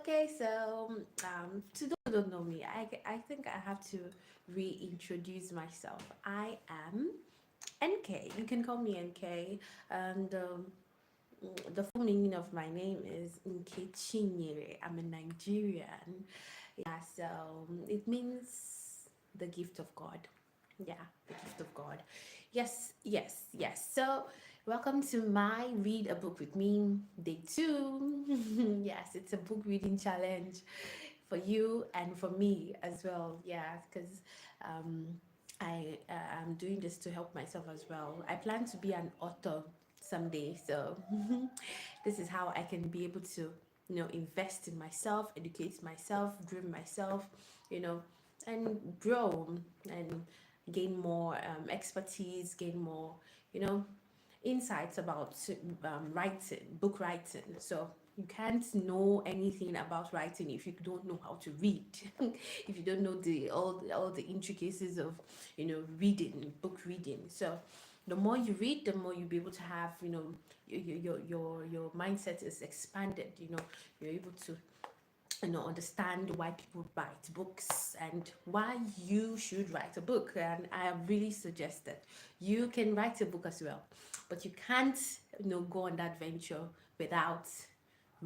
Okay, so to those who don't know me, I think I have to reintroduce myself. I am NK. You can call me NK, and the full meaning of my name is Nkechinyere. I'm a Nigerian. Yeah, so it means the gift of God. Yeah, the gift of God. Yes, yes, yes. So, welcome to my Read a Book with Me, day two. Yes, it's a book reading challenge for you and for me as well. Yeah, because um, I'm doing this to help myself as well. I plan to be an author someday, so this is how I can be able to, invest in myself, educate myself, groom myself, you know, and grow and gain more expertise, gain more, you know, insights about writing, book writing. So you can't know anything about writing if you don't know how to read, if you don't know all the intricacies of reading, book reading. So the more you read, the more you'll be able to have your mindset is expanded. You're able to understand why people write books and why you should write a book. And I really suggest that you can write a book as well, but you can't go on that venture without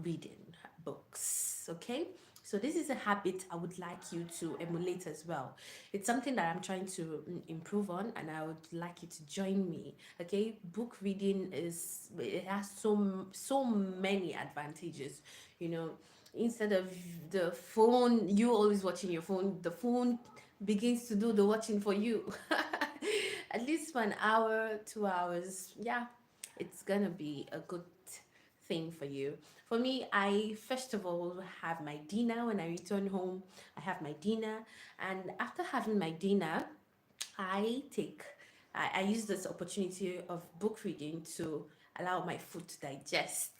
reading books. Okay, so this is a habit I would like you to emulate as well. It's something that I'm trying to improve on, and I would like you to join me. Okay, book reading it has so many advantages. you know Instead of the phone, you always watching your phone, the phone begins to do the watching for you. At least for an hour, 2 hours. Yeah, it's gonna be a good thing for you. For me, I first of all have my dinner. When I return home, I have my dinner, and after having my dinner, I take I use this opportunity of book reading to allow my food to digest.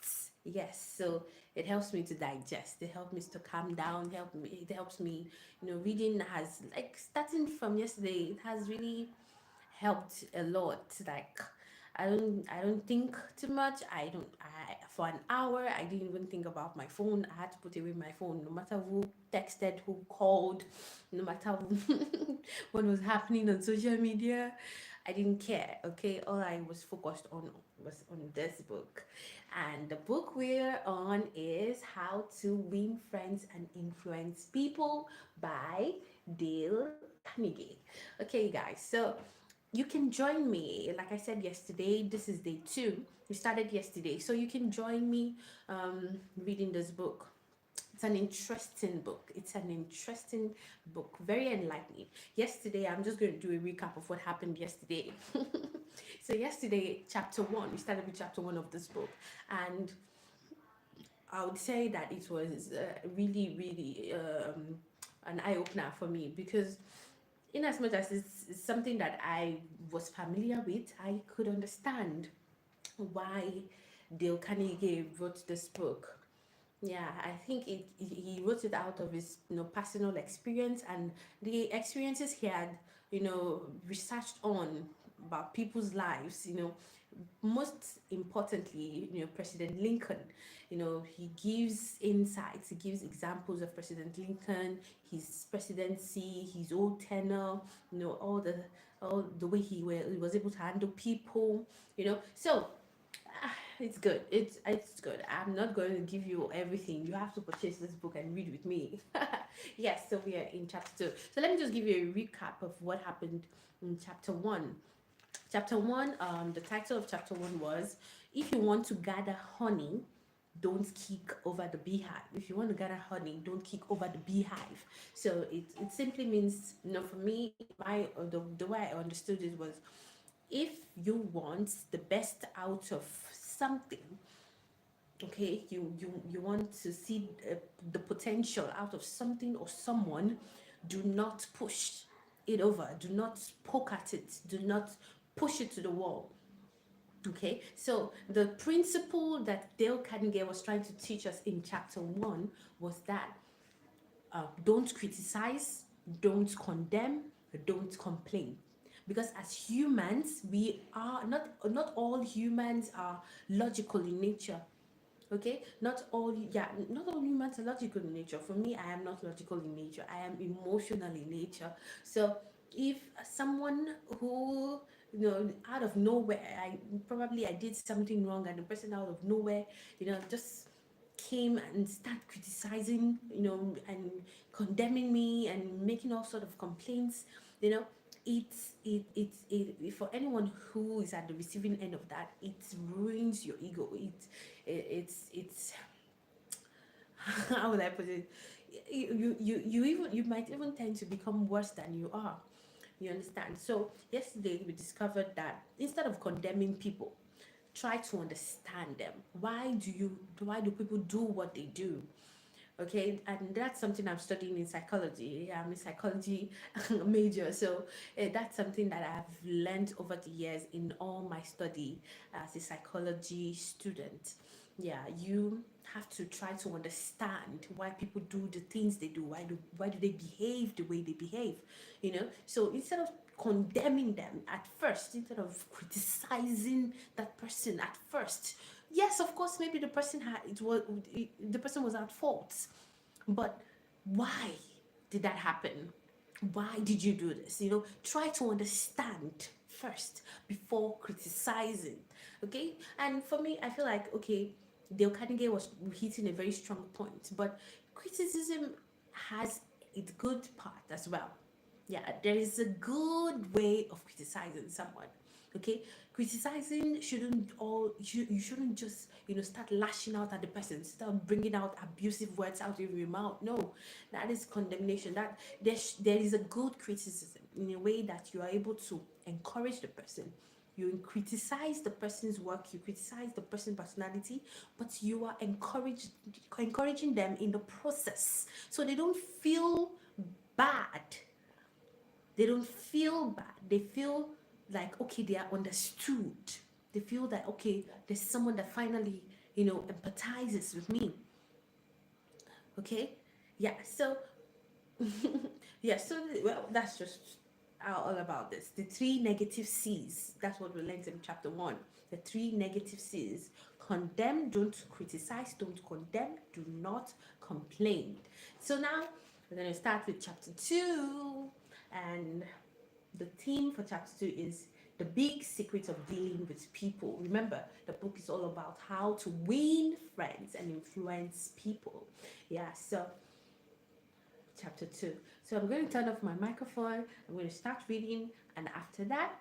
Yes, so it helps me to digest. It helps me to calm down. It helps me. Reading has, like, starting from yesterday, it has really helped a lot. Like, I don't think too much. I For an hour I didn't even think about my phone. I had to put away my phone, no matter who texted, who called, no matter what was happening on social media. I didn't care. Okay, all I was focused on was on this book. And the book we're on is How to Win Friends and Influence People by Dale Carnegie. Okay, guys, so you can join me. Like I said yesterday, this is day two. We started yesterday, so you can join me reading this book. It's an interesting book. Very enlightening. Yesterday, I'm just going to do a recap of what happened yesterday. So yesterday, chapter one, we started with chapter one of this book, and I would say that it was really, really an eye opener for me, because in as much as it's something that I was familiar with, I could understand why Dale Carnegie wrote this book. Yeah, I think he wrote it out of his personal experience and the experiences he had researched on about people's lives. Most importantly, President Lincoln. He gives insights, he gives examples of President Lincoln, his presidency, his old tenure, all the way he was able to handle people. So it's good. It's good. I'm not going to give you everything. You have to purchase this book and read with me. Yes, so we are in chapter two. So let me just give you a recap of what happened in chapter one. Chapter one, the title of chapter one was, If You Want to Gather Honey, Don't Kick Over the Beehive. If you want to gather honey, don't kick over the beehive. So it simply means, for me, the way I understood it was, if you want the best out of something, okay, you want to see the potential out of something or someone, do not push it over, do not poke at it, do not push it to the wall. Okay, so the principle that Dale Carnegie was trying to teach us in chapter one was that don't criticize, don't condemn, don't complain. Because as humans, we are not all humans are logical in nature. Okay, not all, yeah, not all humans are logical in nature. For me, I am not logical in nature, I am emotional in nature. So if someone who, out of nowhere, I did something wrong, and the person out of nowhere, just came and start criticizing, and condemning me and making all sort of complaints, you know for anyone who is at the receiving end of that, it ruins your ego. It's how would I put it? You might even tend to become worse than you are. You understand? So yesterday we discovered that instead of condemning people, try to understand them. Why do people do what they do? Okay, and that's something I'm studying in psychology. I'm a psychology major, so that's something that I've learned over the years in all my study as a psychology student. Yeah, you have to try to understand why people do the things they do. Why do they behave the way they behave? So instead of condemning them at first, instead of criticizing that person at first, yes, of course, maybe the person was at fault, but why did that happen? Why did you do this? Try to understand first before criticizing. Okay, and for me, I feel like, okay, Dale Carnegie was hitting a very strong point, but criticism has its good part as well. Yeah, there is a good way of criticizing someone. Okay, criticizing shouldn't all you shouldn't just start lashing out at the person, start bringing out abusive words out of your mouth. No, that is condemnation. That there is a good criticism in a way that you are able to encourage the person. You criticize the person's work, you criticize the person's personality, but you are encouraging them in the process, so they don't feel bad. They don't feel bad. They feel like, okay, they are understood. They feel that, okay, there's someone that finally, empathizes with me. Okay? Yeah, so yeah, so well, that's just all about this. The three negative C's. That's what we learned in chapter 1. The three negative C's: condemn, don't criticize, don't condemn, do not complain. So now we're going to start with chapter 2, and the theme for chapter 2 is the big secret of dealing with people. Remember, the book is all about how to win friends and influence people. Yeah, so chapter 2. So I'm going to turn off my microphone. I'm going to start reading, and after that,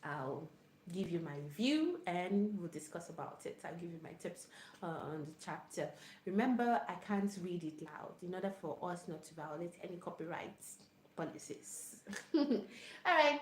I'll give you my review and we'll discuss about it. I'll give you my tips on the chapter. Remember, I can't read it loud in order for us not to violate any copyright policies. All right.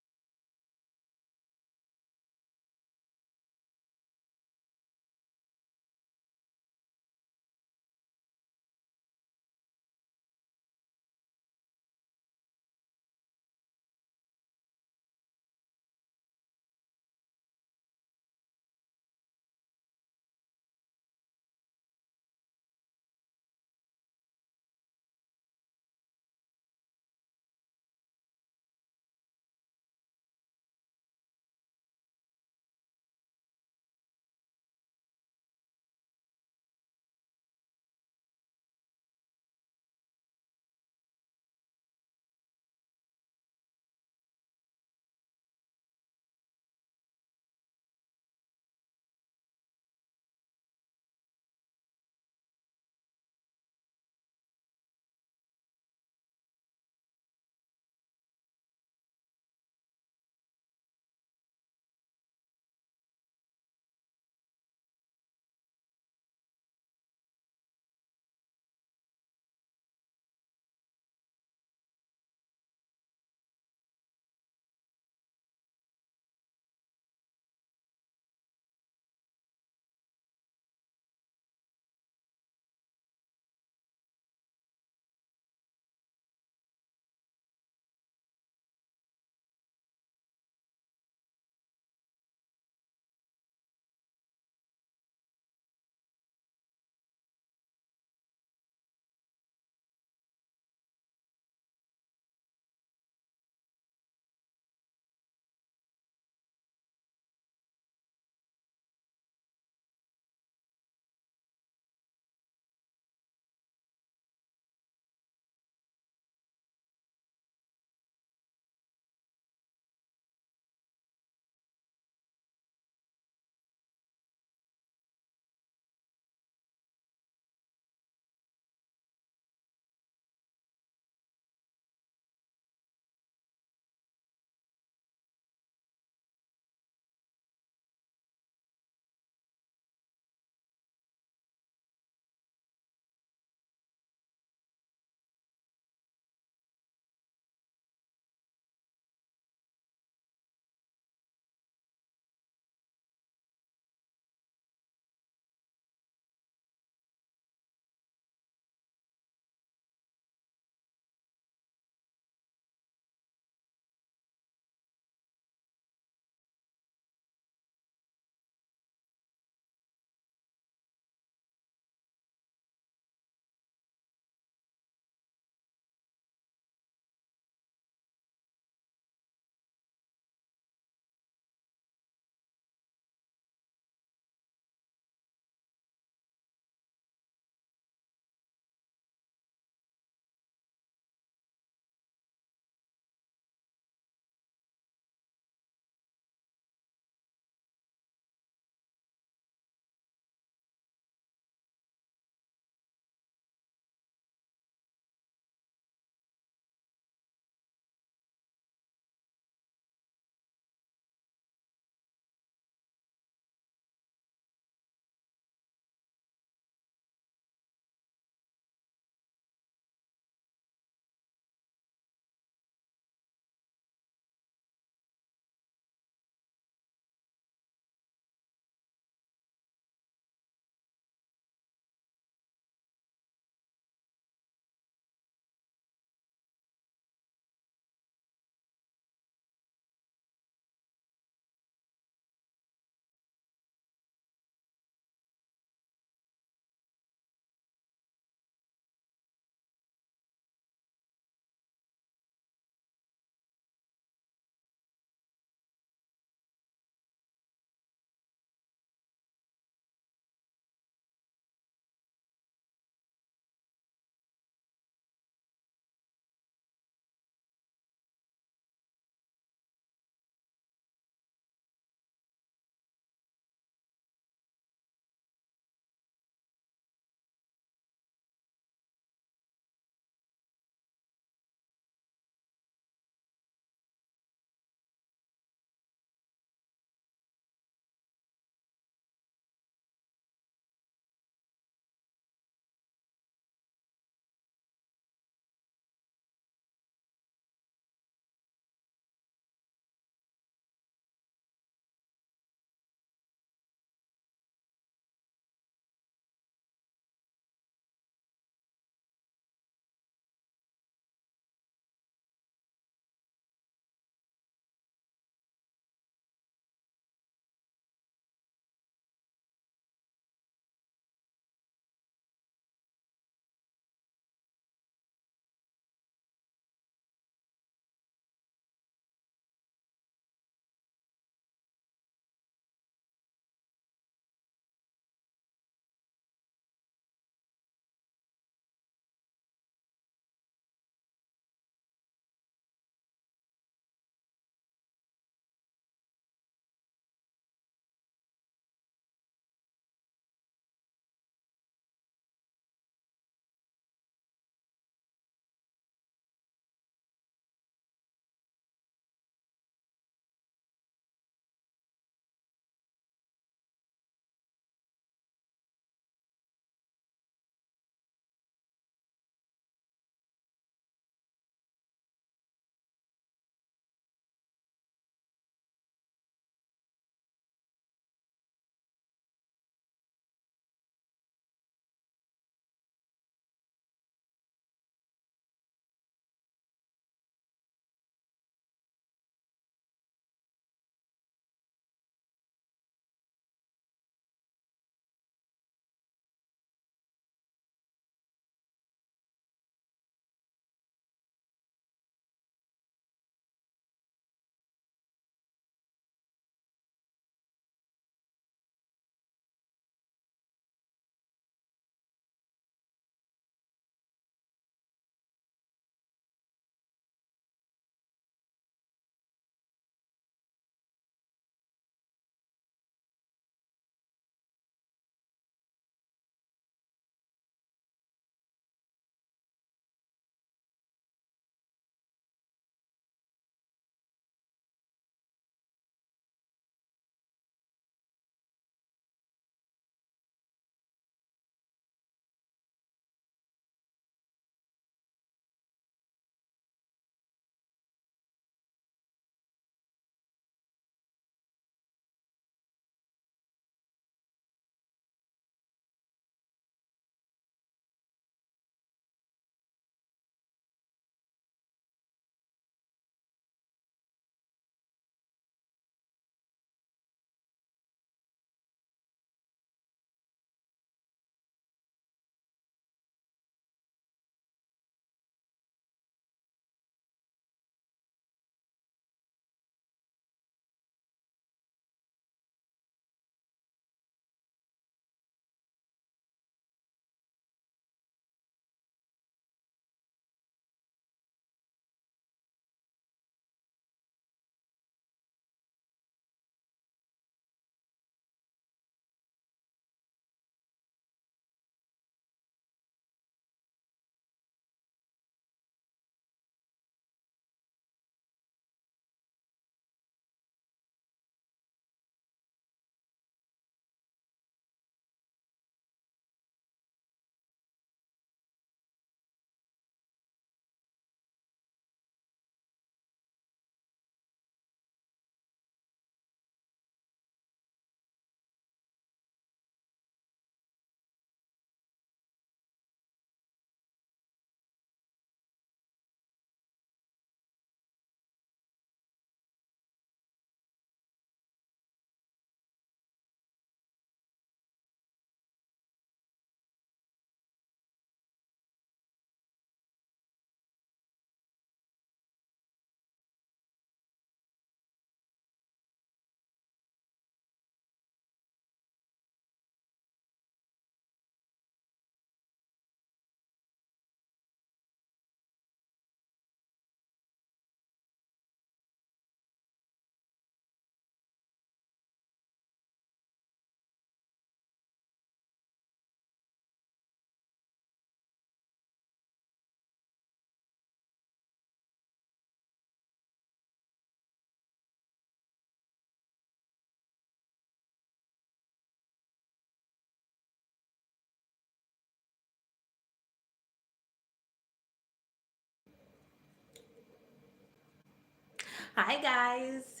Hi guys.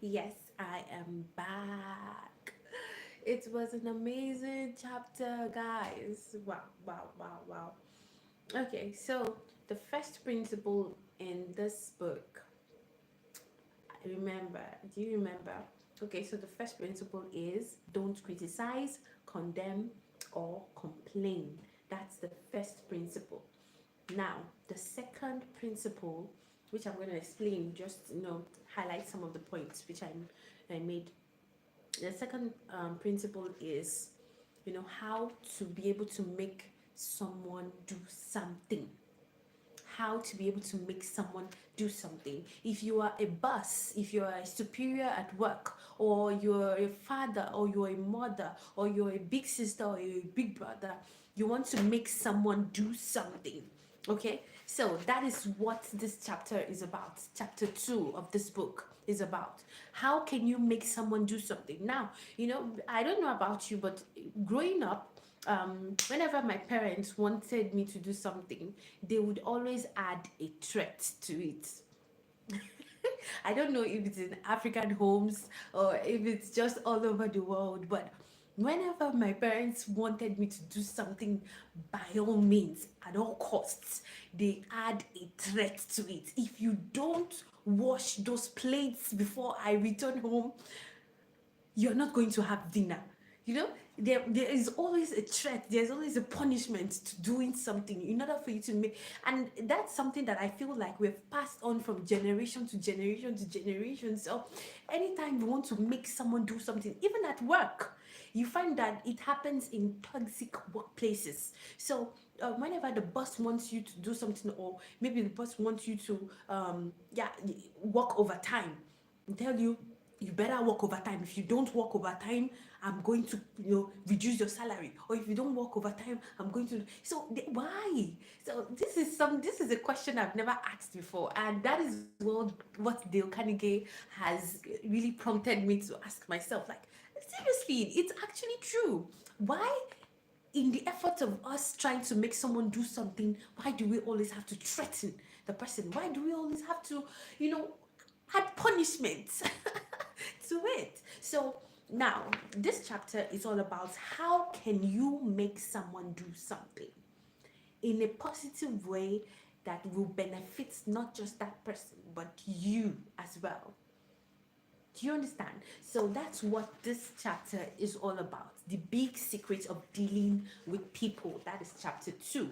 Yes, I am back. It was an amazing chapter, guys. Wow, wow, wow, wow. Okay, so the first principle in this book, remember, do you remember? Okay, so the first principle is don't criticize, condemn, or complain. That's the first principle. Now, the second principle, which I'm going to explain, just highlight some of the points which I made. The second principle is, how to be able to make someone do something. How to be able to make someone do something. If you are a boss, if you are a superior at work, or you're a father, or you're a mother, or you're a big sister, or you're a big brother, you want to make someone do something. Okay, so that is what this chapter is about. Chapter 2 of this book is about how can you make someone do something. Now, I don't know about you, but growing up, whenever my parents wanted me to do something, they would always add a threat to it. I don't know if it's in African homes or if it's just all over the world, but whenever my parents wanted me to do something, by all means, at all costs, they add a threat to it. If you don't wash those plates before I return home, you're not going to have dinner. You know, there is always a threat, there's always a punishment to doing something in order for you to make. And that's something that I feel like we've passed on from generation to generation to generation. So anytime you want to make someone do something, even at work, you find that it happens in toxic workplaces. So whenever the boss wants you to do something, or maybe the boss wants you to work overtime, tell you, you better work overtime. If you don't work overtime, I'm going to reduce your salary. Or if you don't work overtime, I'm going to. So why? So this is a question I've never asked before, and that is what Dale Carnegie has really prompted me to ask myself. Like, seriously, it's actually true. Why, in the effort of us trying to make someone do something, why do we always have to threaten the person? Why do we always have to, add punishment to it? So now this chapter is all about how can you make someone do something in a positive way that will benefit not just that person but you as well. Do you understand? So that's what this chapter is all about. The big secret of dealing with people. That is chapter 2.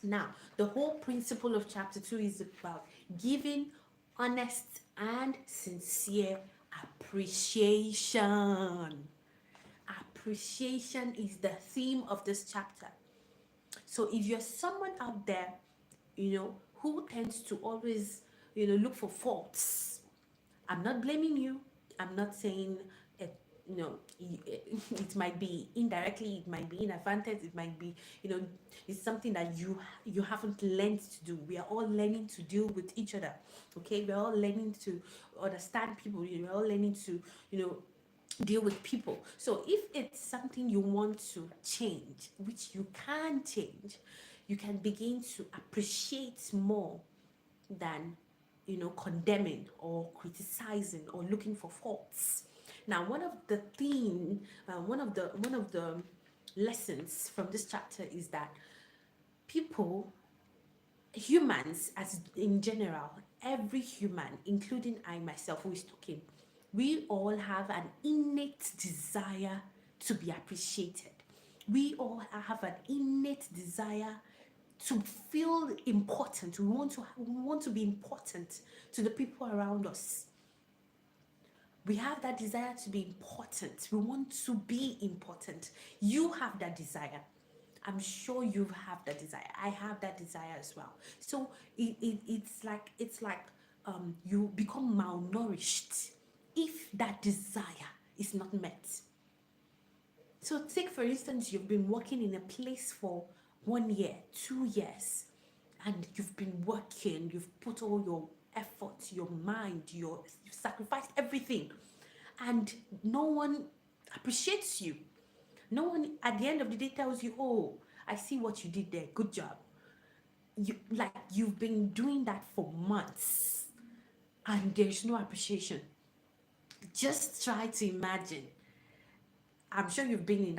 Now, the whole principle of chapter 2 is about giving honest and sincere appreciation. Appreciation is the theme of this chapter. So if you're someone out there, who tends to always, look for faults, I'm not blaming you. I'm not saying it, it might be indirectly, it might be inadvertent, it might be, it's something that you haven't learned to do. We are all learning to deal with each other. Okay, we're all learning to understand people. We're all learning to, deal with people. So if it's something you want to change, which you can change, you can begin to appreciate more than condemning or criticizing or looking for faults. Now, one of the lessons from this chapter is that people, humans, as in general, every human, including I myself who is talking, we all have an innate desire to be appreciated. We all have an innate desire to feel important. We want to be important to the people around us. We have that desire to be important. We want to be important. You have that desire. I'm sure you have that desire. I have that desire as well. So it's like you become malnourished if that desire is not met. So take for instance, you've been working in a place for 1 year, 2 years, and you've been working, you've put all your effort, your mind, you've sacrificed everything, and no one appreciates you. No one at the end of the day tells you, "Oh, I see what you did there. Good job." You've been doing that for months. and there's no appreciation. Just try to imagine. I'm sure you've been in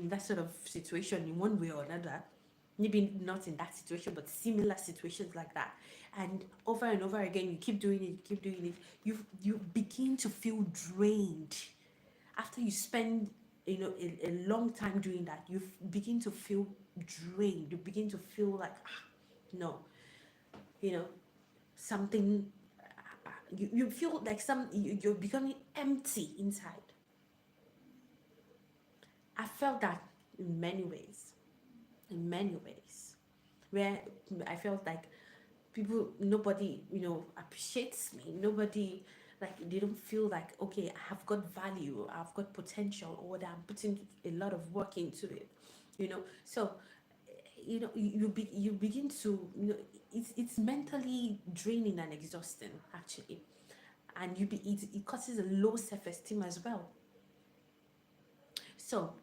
that sort of situation in one way or another. Maybe not in that situation, but similar situations like that. And over again, you keep doing it, you keep doing it. You begin to feel drained after you spend a long time doing that. You begin to feel drained. You begin to feel like no, you know something. You feel like you're becoming empty inside. I felt that in many ways, where I felt like nobody, appreciates me. Nobody, like, they don't feel like, okay, I have got value, I've got potential, or that I'm putting a lot of work into it, So, you begin to, it's mentally draining and exhausting, actually. And it causes a low self-esteem as well. So,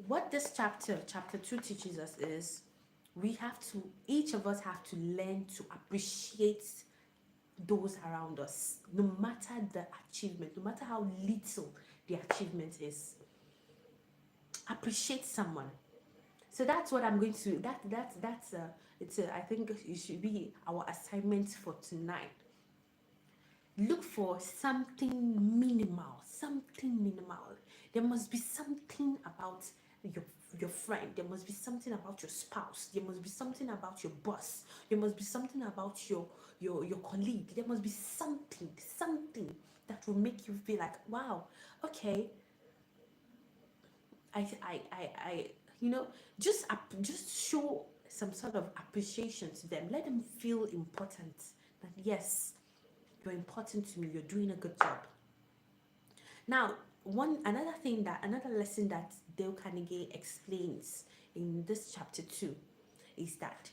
what this chapter 2 teaches us is each of us have to learn to appreciate those around us, no matter the achievement, no matter how little the achievement is. Appreciate someone. So that's what I'm going to, I think it should be our assignment for tonight. Look for something minimal, There must be something about your friend. There must be something about your spouse. There must be something about your boss. There must be something about your colleague. There must be something that will make you feel like, wow, okay, I just show some sort of appreciation to them. Let them feel important, that yes, you're important to me, you're doing a good job. Now, another lesson that Dale Carnegie explains in this chapter 2 is that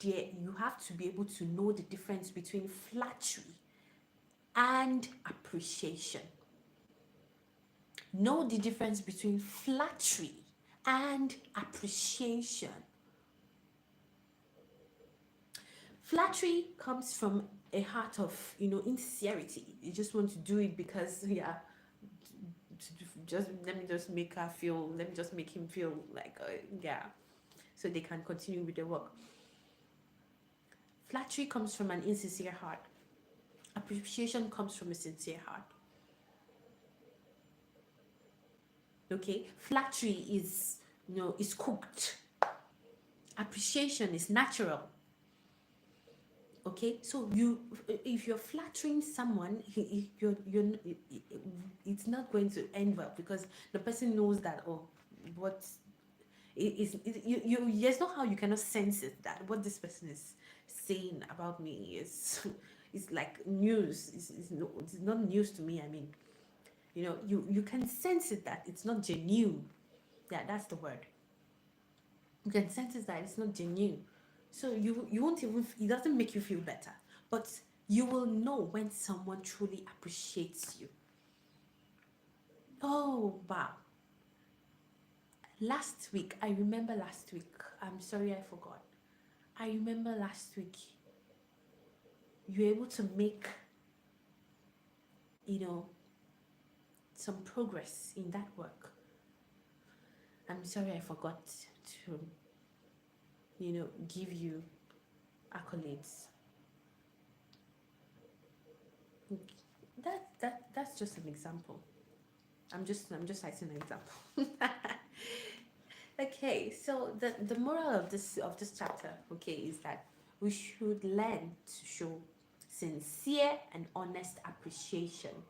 you have to be able to know the difference between flattery and appreciation. Know the difference between flattery and appreciation. Flattery comes from a heart of, insincerity. You just want to do it because, let me just make him feel like, so they can continue with the work. Flattery comes from an insincere heart. Appreciation comes from a sincere heart. Okay, flattery is cooked. Appreciation is natural. Okay, so if you're flattering someone, it's not going to end well, because the person knows that, there's no how you cannot sense it, that what this person is saying about me is like news. It's not news to me. I mean, you can sense it, that it's not genuine. Yeah, that's the word. You can sense it, that it's not genuine. So you won't even, it doesn't make you feel better, but you will know when someone truly appreciates you. Oh, wow. I remember last week, I'm sorry I forgot. I remember last week, you were able to make, some progress in that work. I'm sorry I forgot to, give you accolades. That's just an example. I'm just citing an example. Okay, so the moral of this chapter, okay, is that we should learn to show sincere and honest appreciation.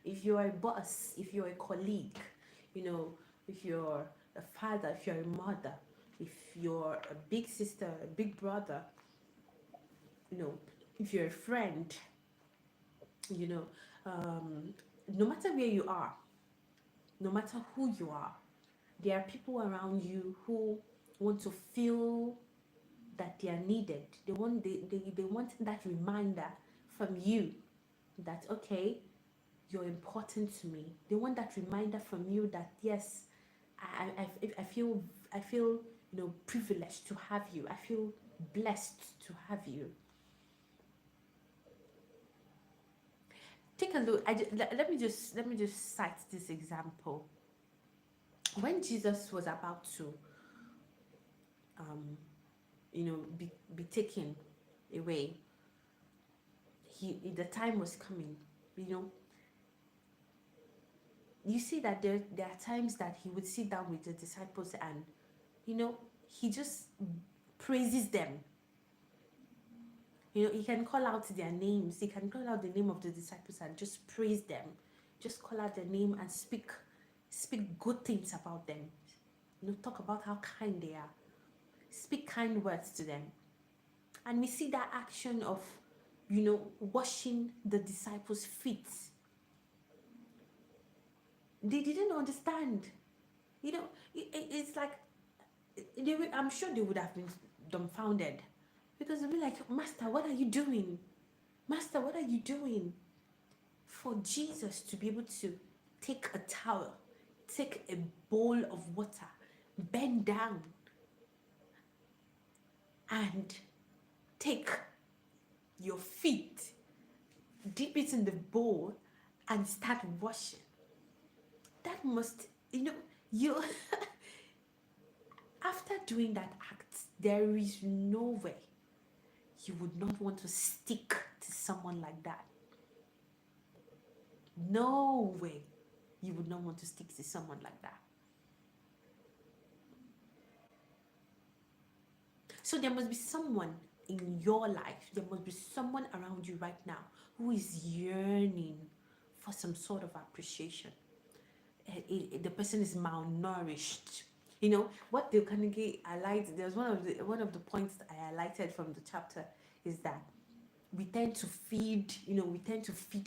If you're a boss, if you're a colleague, if you're a father, if you're a mother, if you're a big sister, a big brother, if you're a friend, no matter where you are, no matter who you are, there are people around you who want to feel that they are needed. They want that reminder from you that, okay, you're important to me. They want that reminder from you that, yes, I feel privileged to have you. I feel blessed to have you. Take a look. Let me just cite this example. When Jesus was about to, um, be taken away, the time was coming. You know, you see that there are times that he would sit down with the disciples and, he just praises them. He can call out their names. He can call out the name of the disciples and just praise them. Just call out their name and speak good things about them. Talk about how kind they are. Speak kind words to them. And we see that action of, washing the disciples' feet. They didn't understand. It's like, I'm sure they would have been dumbfounded, because they'll be like, Master, what are you doing? Master, what are you doing? For Jesus to be able to take a towel, take a bowl of water, bend down, and take your feet, dip it in the bowl, and start washing. That must, you after doing that act, there is no way you would not want to stick to someone like that. No way you would not want to stick to someone like that. So there must be someone in your life, there must be someone around you right now who is yearning for some sort of appreciation. The person is malnourished. What the Carnegie highlighted, there's one of the points that I highlighted from the chapter is that we tend to feed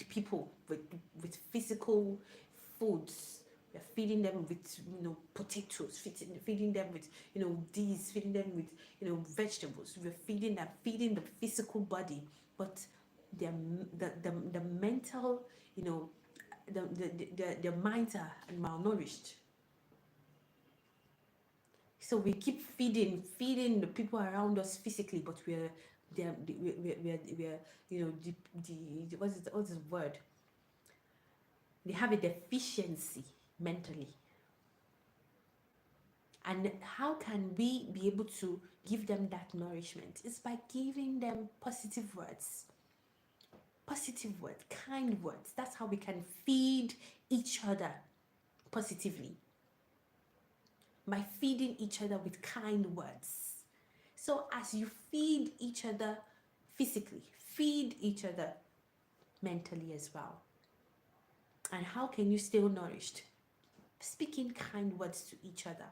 people with physical foods. We're feeding them with potatoes, feeding them with these, feeding them with vegetables. We're feeding the physical body, but the mental, their minds are malnourished. So we keep feeding the people around us physically, but we're what's the word? They have a deficiency mentally. And how can we be able to give them that nourishment? It's by giving them positive words, kind words. That's how we can feed each other positively, by feeding each other with kind words. So as you feed each other physically, feed each other mentally as well. And how can you stay nourished? Speaking kind words to each other.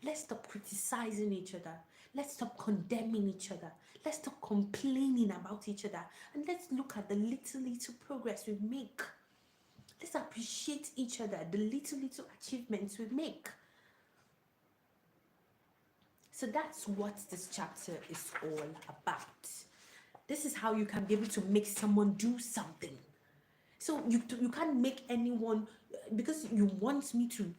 Let's stop criticizing each other. Let's stop condemning each other. Let's stop complaining about each other. And let's look at the little progress we make. Let's appreciate each other, the little achievements we make. So that's what this chapter is all about. This is how you can be able to make someone do something. So you can't make anyone, because you want me to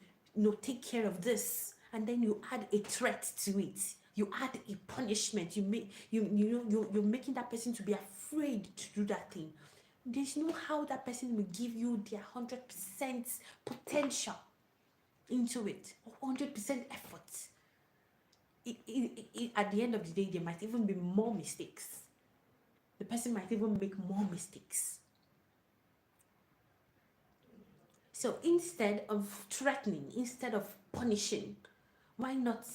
take care of this, and then you add a threat to it. You add a punishment. You're making that person to be afraid to do that thing. There's no how that person will give you their 100% potential into it, or 100% effort. At the end of the day, there might even be more mistakes. The person might even make more mistakes. So instead of threatening, instead of punishing, why not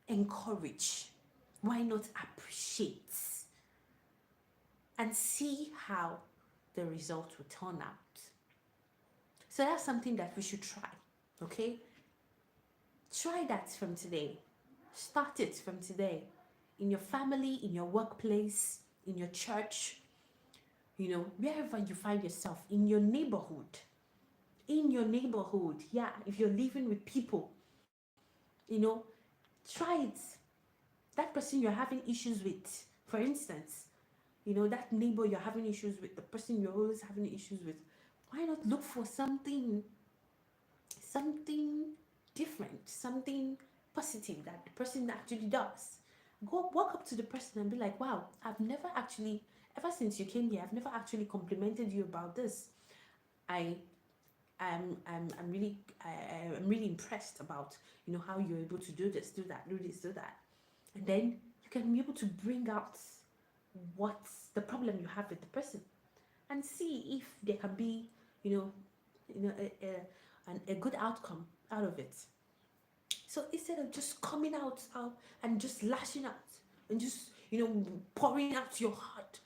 encourage? Why not appreciate? And see how the result will turn out. So that's something that we should try, okay? Try that from today. Start it from today. In your family, in your workplace, in your church, wherever you find yourself, in your neighborhood. Yeah, if you're living with people, try it. That person you're having issues with, for instance, that neighbor you're having issues with, the person you're always having issues with, why not look for something different, something positive that the person actually does? Go walk up to the person and be like, wow, ever since you came here, I've never actually complimented you about this. I I'm really I'm really impressed about, you know, how you're able to do this, do that, do this, do that. And then you can be able to bring out what's the problem you have with the person, and see if there can be, you know, a good outcome out of it. So instead of just coming out and just lashing out and just, you know, pouring out your heart,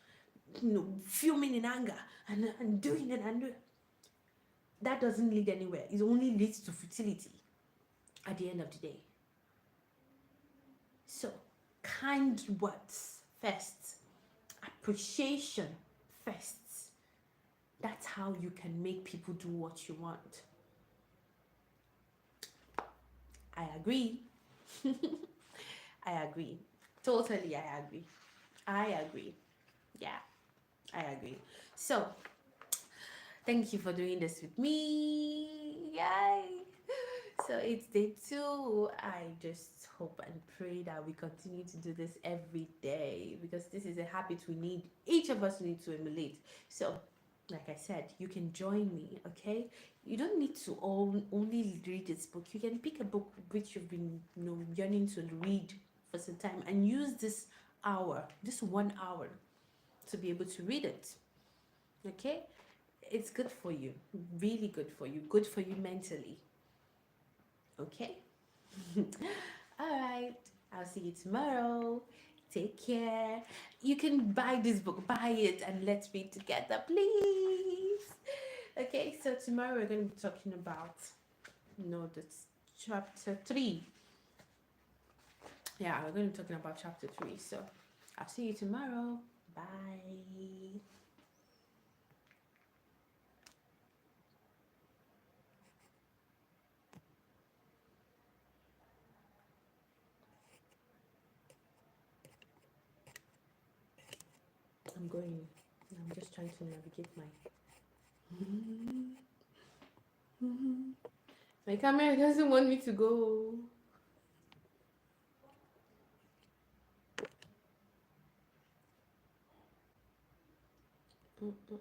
you know, fuming in anger and doing it and doing, that doesn't lead anywhere. It only leads to futility at the end of the day. So, kind words first, appreciation first. That's how you can make people do what you want. I agree. I agree. Totally, I agree. I agree. Yeah, I agree. So, thank you for doing this with me. Yay! So it's day 2. I just hope and pray that we continue to do this every day, because this is a habit we need, each of us need to emulate. So, like I said, you can join me, okay? You don't need to only read this book. You can pick a book which you've been, you know, yearning to read for some time, and use this hour, this 1 hour, to be able to read it, okay? It's good for you, really good for you mentally, okay? All right. I'll see you tomorrow. Take care. You can buy this book, buy it, and let's read together, please. Okay, so tomorrow we're going to be talking about, no, that's chapter 3. Yeah, we're going to be talking about chapter 3. So I'll see you tomorrow. Bye. I'm going. I'm just trying to navigate my. My camera doesn't want me to go. Mm-mm.